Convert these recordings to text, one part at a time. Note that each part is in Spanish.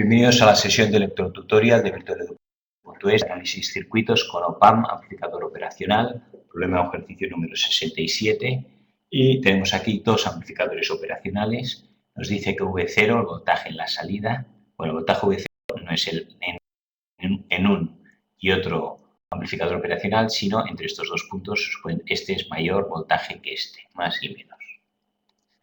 Bienvenidos a la sesión de electrotutorial de virtualedu.es, análisis circuitos con OPAMP, amplificador operacional, problema o ejercicio número 67. Y tenemos aquí dos amplificadores operacionales. Nos dice que V0, el voltaje en la salida, bueno, el voltaje V0 no es el en un y otro amplificador operacional, sino entre estos dos puntos, este es mayor voltaje que este, más y menos.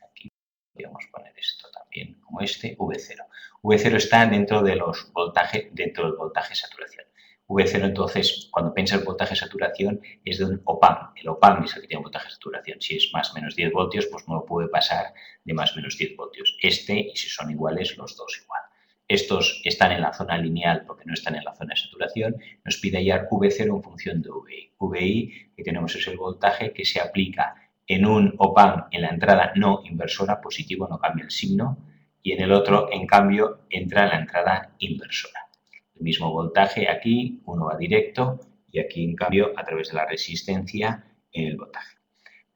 Aquí podemos poner esto también como este, V0. V0 está dentro de los voltajes, dentro del voltaje saturación. V0, entonces, cuando piensa el voltaje saturación, es de un OPAMP. El OPAMP es el que tiene voltaje saturación. Si es más o menos 10 voltios, pues no puede pasar de más o menos 10 voltios. Este, y si son iguales, los dos igual. Estos están en la zona lineal porque no están en la zona de saturación. Nos pide hallar V0 en función de VI. VI, que tenemos, es el voltaje que se aplica en un OPAMP en la entrada no inversora, positivo, no cambia el signo, y en el otro, en cambio, entra en la entrada inversora. El mismo voltaje aquí, uno va directo, y aquí, en cambio, a través de la resistencia, el voltaje.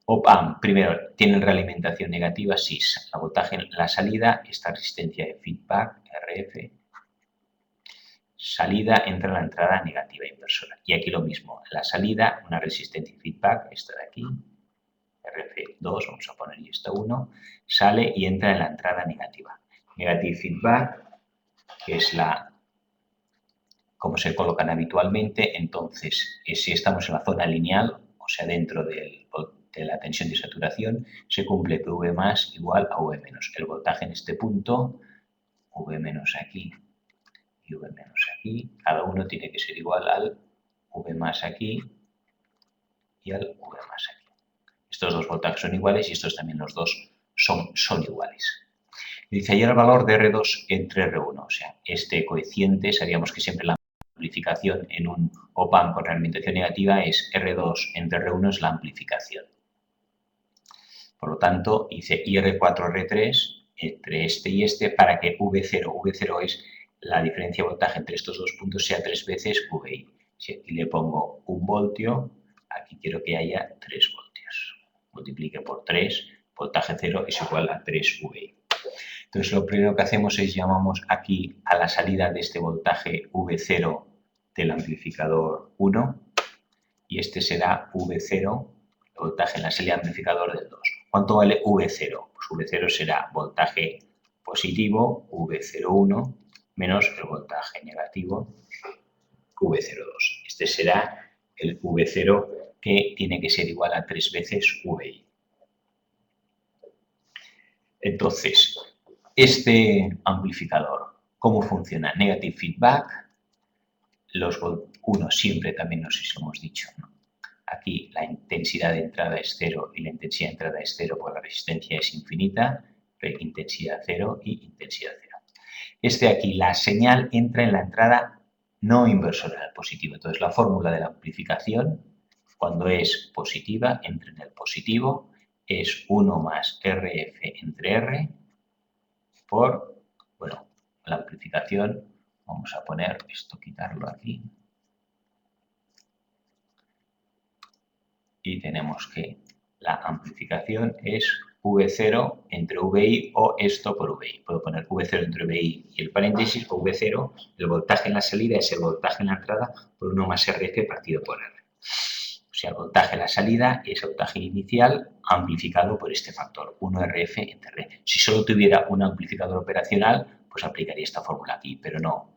OPAMP, primero, ¿tienen realimentación negativa? Sí, la voltaje en la salida, esta resistencia de feedback, RF, salida entra en la entrada negativa inversora. Y aquí lo mismo, la salida, una resistencia de feedback, esta de aquí, RF2, vamos a poner y esta 1, sale y entra en la entrada negativa. Negative feedback, que es como se colocan habitualmente, entonces, si estamos en la zona lineal, o sea, dentro de la tensión de saturación, se cumple que V más igual a V menos. El voltaje en este punto, V menos aquí y V menos aquí, cada uno tiene que ser igual al V más aquí y al V más aquí. Estos dos voltajes son iguales y estos también los dos son iguales. Dice, hallar el valor de R2 entre R1. O sea, este coeficiente, sabíamos que siempre la amplificación en un OPAMP con realimentación negativa es R2 entre R1 es la amplificación. Por lo tanto, dice R4, R3 entre este y este para que V0 es la diferencia de voltaje entre estos dos puntos, sea 3 veces VI. Si aquí le pongo 1 voltio, aquí quiero que haya 3 voltios. Multiplique por 3, voltaje 0 es igual a 3 VI. Entonces, lo primero que hacemos es llamamos aquí a la salida de este voltaje V0 del amplificador 1 y este será V0, el voltaje en la salida del amplificador del 2. ¿Cuánto vale V0? Pues V0 será voltaje positivo, V01, menos el voltaje negativo, V02. Este será el V0 que tiene que ser igual a 3 veces VI. Entonces, este amplificador, ¿cómo funciona? Negative feedback, los uno siempre también, no sé si lo hemos dicho, ¿no? Aquí la intensidad de entrada es 0 y la intensidad de entrada es 0 porque la resistencia es infinita, intensidad 0 y intensidad 0. Este aquí, la señal entra en la entrada no inversora del positivo. Entonces, la fórmula de la amplificación, cuando es positiva, entra en el positivo, es 1 más RF entre R por, bueno, la amplificación, vamos a poner esto, quitarlo aquí. Y tenemos que la amplificación es V0 entre VI o esto por VI. Puedo poner V0 entre VI y el paréntesis o V0, el voltaje en la salida es el voltaje en la entrada por 1 más RF partido por R. O sea, el voltaje en la salida es el voltaje inicial amplificado por este factor, 1RF entre R. Si solo tuviera un amplificador operacional, pues aplicaría esta fórmula aquí, pero no.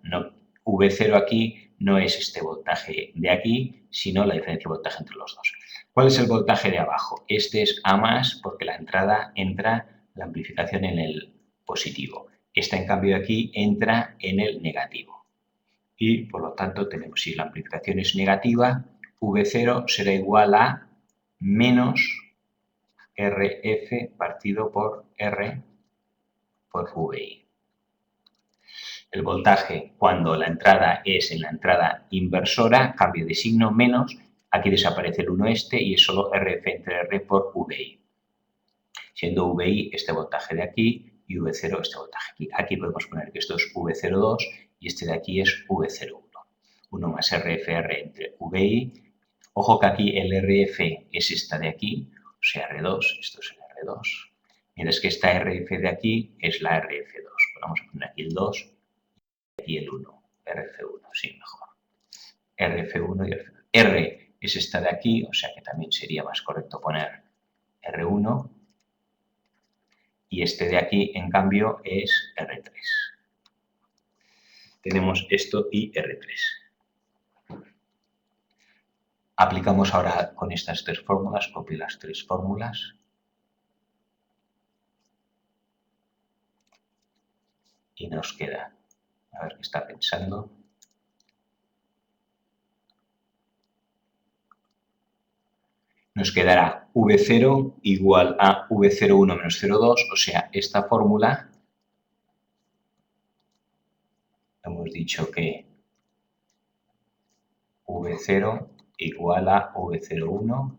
V0 aquí no es este voltaje de aquí, sino la diferencia de voltaje entre los dos. ¿Cuál es el voltaje de abajo? Este es A más porque la entrada entra la amplificación en el positivo. Esta, en cambio, aquí entra en el negativo. Y, por lo tanto, tenemos, si la amplificación es negativa, V0 será igual a menos RF partido por R por VI. El voltaje, cuando la entrada es en la entrada inversora, cambio de signo, menos, aquí desaparece el 1 este y es solo RF entre R por VI. Siendo VI este voltaje de aquí y V0 este voltaje aquí. Aquí podemos poner que esto es V02 y este de aquí es V01. 1 más RFR entre VI. Ojo que aquí el RF es esta de aquí, o sea, R2, esto es el R2. Mientras que esta RF de aquí es la RF2. Vamos a poner aquí el 2 aquí el 1, RF1, sí, mejor. RF1 y RF2. R es esta de aquí, o sea que también sería más correcto poner R1. Y este de aquí, en cambio, es R3. Tenemos esto y R3. Aplicamos ahora con estas tres fórmulas, copio las tres fórmulas. Y nos queda, a ver qué está pensando. Nos quedará V0 igual a V01 menos 0,2, o sea, esta fórmula, hemos dicho que V0 igual a V01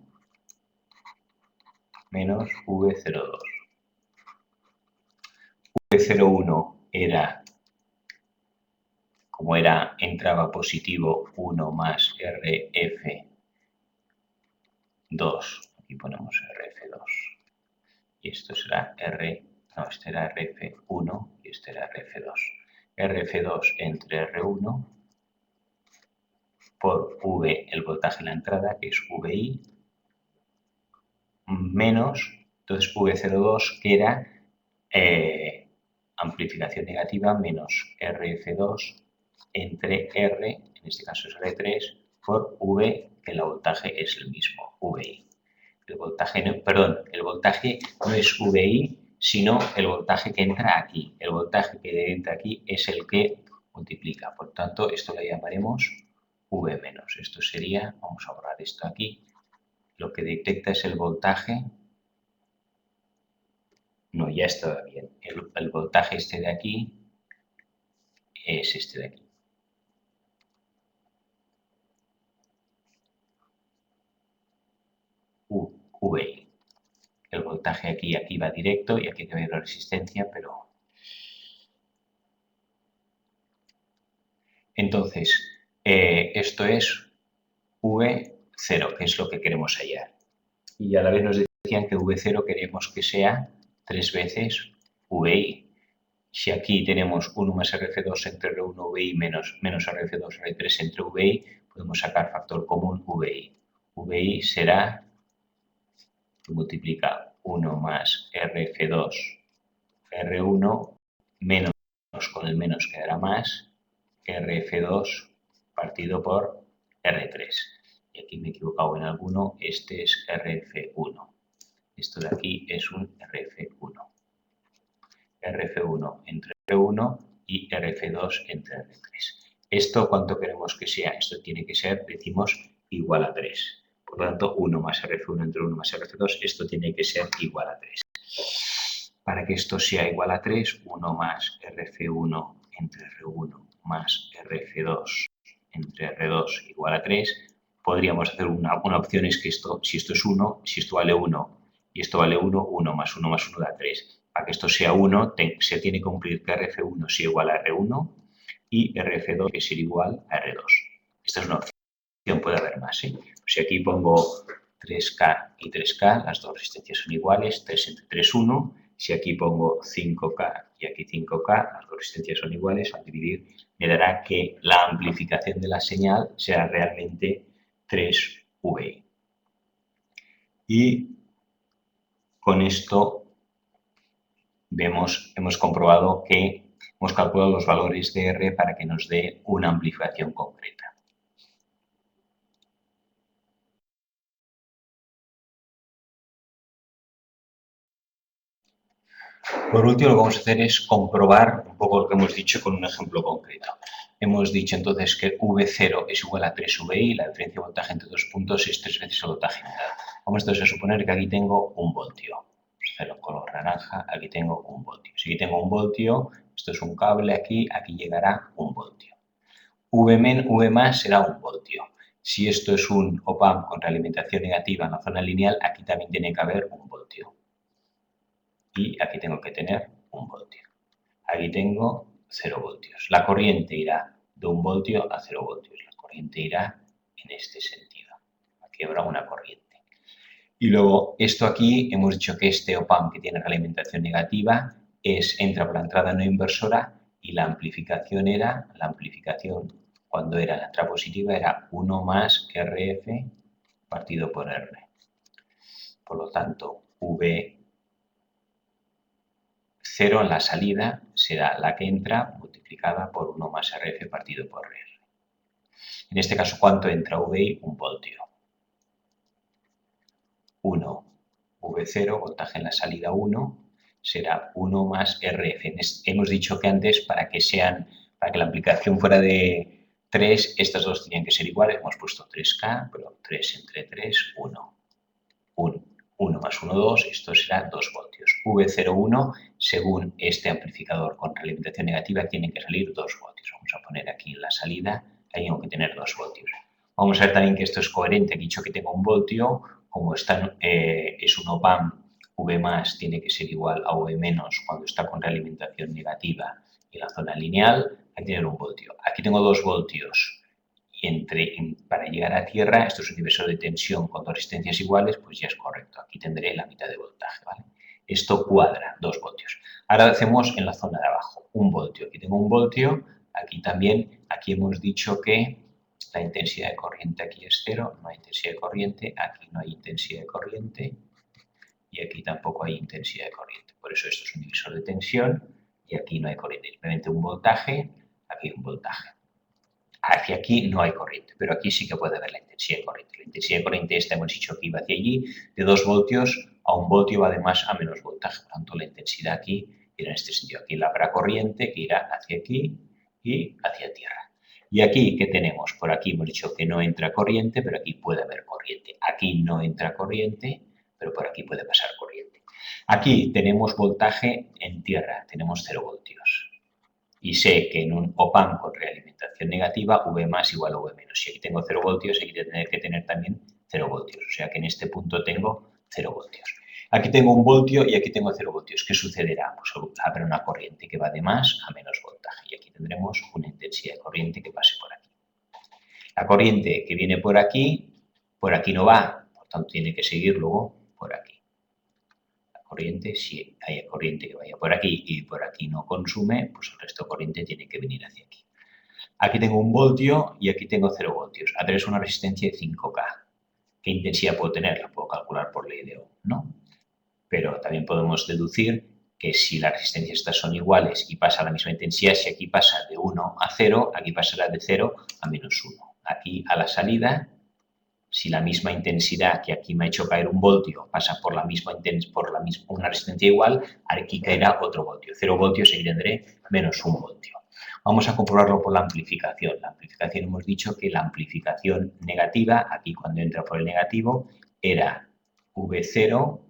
menos V02. V01 era, como era, entraba positivo 1 más RF2, aquí ponemos RF2, y esto será este era RF1 y este era RF2. RF2 entre R1 por V, el voltaje en la entrada, que es VI, menos, entonces V02, que era amplificación negativa, menos RF2 entre R, en este caso es R3, por V, que el voltaje es el mismo, VI. El voltaje no es VI, sino el voltaje que entra aquí. El voltaje que entra aquí es el que multiplica. Por tanto, esto lo llamaremos V menos. Esto sería, vamos a borrar esto aquí, lo que detecta es el voltaje. No, ya está bien. El voltaje este de aquí es este de aquí. VI. El voltaje aquí va directo y aquí debe haber resistencia, pero... Entonces, esto es V0, que es lo que queremos hallar. Y a la vez nos decían que V0 queremos que sea 3 veces VI. Si aquí tenemos 1 más RF2 entre R1 VI menos RF2 R3 entre VI, podemos sacar factor común VI. VI será que multiplica 1 más RF2 R1 menos, con el menos quedará más, RF2 partido por R3. Y aquí me he equivocado en alguno, este es RF1. Esto de aquí es un RF1. RF1 entre R1 y RF2 entre R3. ¿Esto cuánto queremos que sea? Esto tiene que ser, decimos, igual a 3. Por lo tanto, 1 más RF1 entre 1 más RF2, esto tiene que ser igual a 3. Para que esto sea igual a 3, 1 más RF1 entre R1 más RF2 entre R2 igual a 3, podríamos hacer una opción, es que esto, si esto es 1, si esto vale 1 y esto vale 1, 1 más 1 más 1 da 3. Para que esto sea 1, se tiene que cumplir que RF1 sea igual a R1 y RF2 que sea igual a R2. Esta es una opción, puede haber más. Si aquí pongo 3K y 3K, las dos resistencias son iguales, 3 entre 3, 1. Si aquí pongo 5K y aquí 5K, las dos resistencias son iguales, al dividir me dará que la amplificación de la señal será realmente 3VI. Y con esto hemos comprobado que hemos calculado los valores de R para que nos dé una amplificación concreta. Por último, lo que vamos a hacer es comprobar un poco lo que hemos dicho con un ejemplo concreto. Hemos dicho entonces que V0 es igual a 3VI, la diferencia de voltaje entre dos puntos es 3 veces el voltaje general. Vamos entonces a suponer que aquí tengo 1 voltio. Vamos a hacerlo en color naranja, aquí tengo 1 voltio. Si aquí tengo 1 voltio, esto es un cable aquí llegará 1 voltio. V más será 1 voltio. Si esto es un op-amp con realimentación negativa en la zona lineal, aquí también tiene que haber 1 voltio. Y aquí tengo que tener 1 voltio. Aquí tengo 0 voltios. La corriente irá de 1 voltio a 0 voltios. La corriente irá en este sentido. Aquí habrá una corriente. Y luego, esto aquí, hemos dicho que este op-amp que tiene realimentación negativa entra por la entrada no inversora y la amplificación cuando era la entrada positiva era 1 más RF partido por R. Por lo tanto, V0 en la salida será la que entra multiplicada por 1 más RF partido por R. En este caso, ¿cuánto entra VI? 1 voltio. 1, V0, voltaje en la salida 1, será 1 más RF. Hemos dicho que antes, para que la aplicación fuera de 3, estas dos tenían que ser iguales. Hemos puesto 3K, pero 3 entre 3, 1. 1 más 1, 2, esto será 2 voltios. V01, según este amplificador con realimentación negativa, tiene que salir 2 voltios. Vamos a poner aquí en la salida, ahí tengo que tener 2 voltios. Vamos a ver también que esto es coherente. He dicho que tengo 1 voltio, como es un op-amp, V más tiene que ser igual a V menos cuando está con realimentación negativa en la zona lineal, hay que tener 1 voltio. Aquí tengo 2 voltios. Para llegar a tierra, esto es un divisor de tensión con dos resistencias iguales, pues ya es correcto. Aquí tendré la mitad de voltaje, ¿vale? Esto cuadra, 2 voltios. Ahora hacemos en la zona de abajo, 1 voltio. Aquí tengo 1 voltio, aquí también, aquí hemos dicho que la intensidad de corriente aquí es 0, no hay intensidad de corriente, aquí no hay intensidad de corriente y aquí tampoco hay intensidad de corriente. Por eso esto es un divisor de tensión y aquí no hay corriente. Simplemente 1 voltaje, aquí 1 voltaje. Hacia aquí no hay corriente, pero aquí sí que puede haber la intensidad de corriente. La intensidad de corriente esta hemos dicho que iba hacia allí, de 2 voltios a 1 voltio va de más a menos voltaje. Por tanto, la intensidad aquí era en este sentido. Aquí habrá corriente que irá hacia aquí y hacia tierra. Y aquí, ¿qué tenemos? Por aquí hemos dicho que no entra corriente, pero aquí puede haber corriente. Aquí no entra corriente, pero por aquí puede pasar corriente. Aquí tenemos voltaje en tierra, tenemos 0 voltios. Y sé que en un op-amp con realimentación negativa, V más igual a V menos. Si aquí tengo 0 voltios, hay que tener también 0 voltios. O sea que en este punto tengo 0 voltios. Aquí tengo 1 voltio y aquí tengo 0 voltios. ¿Qué sucederá? Pues habrá una corriente que va de más a menos voltaje. Y aquí tendremos una intensidad de corriente que pase por aquí. La corriente que viene por aquí no va. Por tanto, tiene que seguir luego por aquí. Corriente, si hay corriente que vaya por aquí y por aquí no consume, pues el resto de corriente tiene que venir hacia aquí. Aquí tengo 1 voltio y aquí tengo 0 voltios. A través de una resistencia de 5K. ¿Qué intensidad puedo tener? La puedo calcular por ley de Ohm, ¿no? Pero también podemos deducir que si las resistencias estas son iguales y pasa la misma intensidad, si aquí pasa de 1 a 0, aquí pasará de 0 a menos 1. Aquí a la salida, si la misma intensidad que aquí me ha hecho caer 1 voltio pasa por una resistencia igual, aquí caerá otro voltio. 0 voltios y tendré menos 1 voltio. Vamos a comprobarlo por la amplificación. La amplificación hemos dicho que la amplificación negativa, aquí cuando entra por el negativo, era V0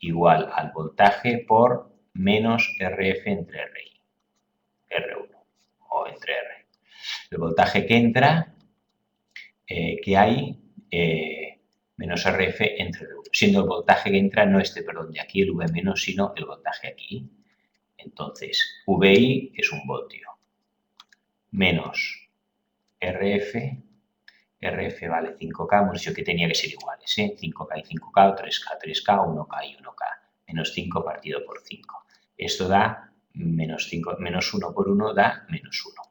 igual al voltaje por menos RF entre RI, R1 o entre R. El voltaje que entra, que hay, menos RF entre R1, siendo el voltaje que entra no de aquí el V menos, sino el voltaje aquí. Entonces, VI es 1 voltio, menos RF, RF vale 5K, hemos dicho que tenía que ser iguales, 5K y 5K, 3K, 3K, 1K y 1K, menos 5 partido por 5. Esto da menos 5, menos 1 por 1 da menos 1.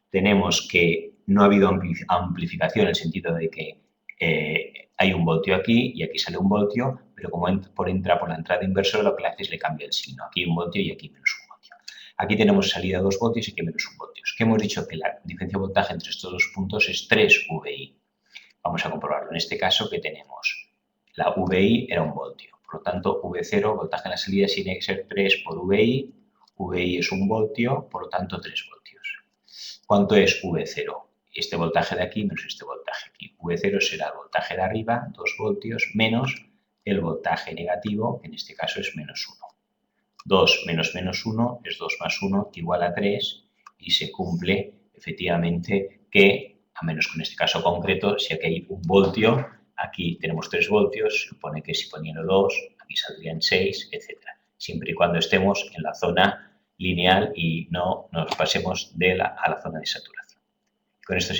Tenemos que no ha habido amplificación en el sentido de que hay 1 voltio aquí y aquí sale 1 voltio, pero como entra por la entrada inversora, lo que le hace es le cambia el signo. Aquí 1 voltio y aquí menos 1 voltio. Aquí tenemos salida 2 voltios y aquí menos 1 voltios. ¿Qué hemos dicho? Que la diferencia de voltaje entre estos dos puntos es 3 VI. Vamos a comprobarlo. En este caso, ¿qué tenemos? La VI era 1 voltio. Por lo tanto, V0, voltaje en la salida, tiene que ser 3 por VI. VI es 1 voltio, por lo tanto, 3 voltios. ¿Cuánto es V0? Este voltaje de aquí menos este voltaje aquí. V0 será el voltaje de arriba, 2 voltios, menos el voltaje negativo, que en este caso es menos 1. 2 menos menos 1 es 2 más 1, igual a 3, y se cumple efectivamente que, a menos que en este caso concreto, si aquí hay 1 voltio, aquí tenemos 3 voltios, se supone que si poniendo 2, aquí saldrían 6, etc. Siempre y cuando estemos en la zona lineal y no nos pasemos a la zona de saturación. Con esto sí